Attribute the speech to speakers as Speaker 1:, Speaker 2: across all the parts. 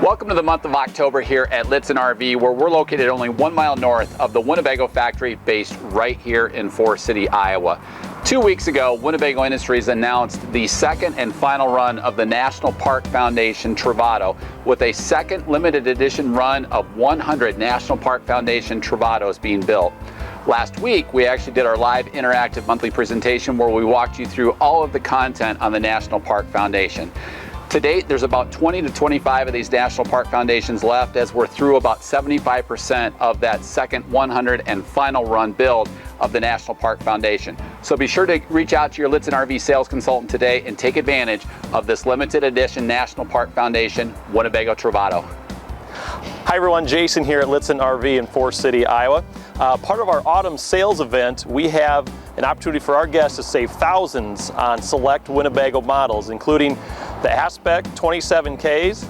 Speaker 1: Welcome to the month of October here at Lichtsinn RV, where we're located only 1 mile north of the Winnebago Factory, based right here in Forest City, Iowa. 2 weeks ago, Winnebago Industries announced the second and final run of the National Park Foundation Travato, with a second limited edition run of 100 National Park Foundation Travatos being built. Last week, we actually did our live interactive monthly presentation where we walked you through all of the content on the National Park Foundation. To date, there's about 20 to 25 of these National Park Foundations left, as we're through about 75% of that second 100 and final run build of the National Park Foundation. So be sure to reach out to your Lichtsinn RV sales consultant today and take advantage of this limited edition National Park Foundation Winnebago Travato.
Speaker 2: Hi everyone, Jason here at Lichtsinn RV in Forest City, Iowa. Part of our autumn sales event, we have an opportunity for our guests to save thousands on select Winnebago models, including the Aspect 27Ks,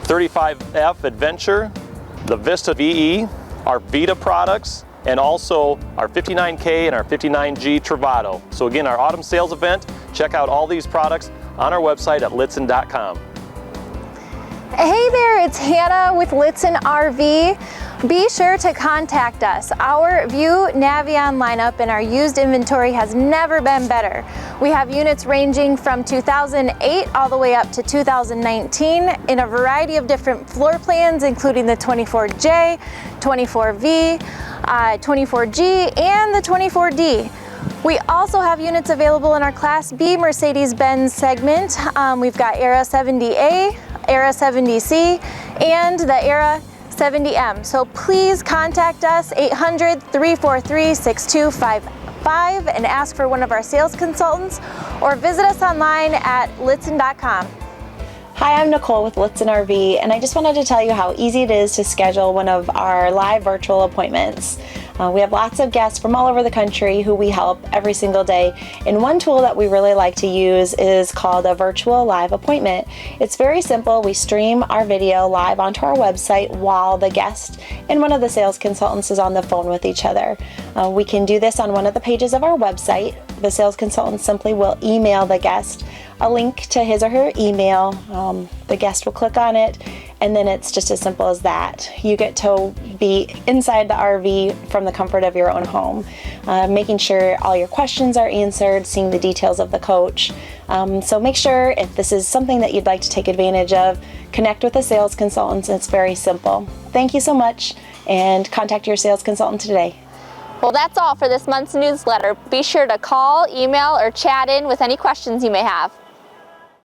Speaker 2: 35F Adventure, the Vista VE, our Vita products, and also our 59K and our 59G Travato. So again, our autumn sales event, check out all these products on our website at lichtsinn.com.
Speaker 3: Hey there, it's Hannah with Lichtsinn RV. Be sure to contact us. Our View Navion lineup and our used inventory has never been better. We have units ranging from 2008 all the way up to 2019 in a variety of different floor plans, including the 24J, 24V, 24G, and the 24D. We also have units available in our Class B Mercedes-Benz segment. We've got Era 70A, Era 70C, and the Era 70M. So please contact us 800-343-6255 and ask for one of our sales consultants, or visit us online at lichtsinn.com.
Speaker 4: Hi, I'm Nicole with Lichtsinn RV, and I just wanted to tell you how easy it is to schedule one of our live virtual appointments. We have lots of guests from all over the country who we help every single day, and one tool that we really like to use is called a virtual live appointment. It's very simple. We stream our video live onto our website while the guest and one of the sales consultants is on the phone with each other. We can do this on one of the pages of our website. The sales consultant simply will email the guest a link to his or her email. The guest will click on it, and then it's just as simple as that. You get to be inside the RV from the comfort of your own home, making sure all your questions are answered, seeing the details of the coach. So make sure, if this is something that you'd like to take advantage of, connect with a sales consultant. It's very simple. Thank you so much, and contact your sales consultant today.
Speaker 5: Well, that's all for this month's newsletter. Be sure to call, email, or chat in with any questions you may have.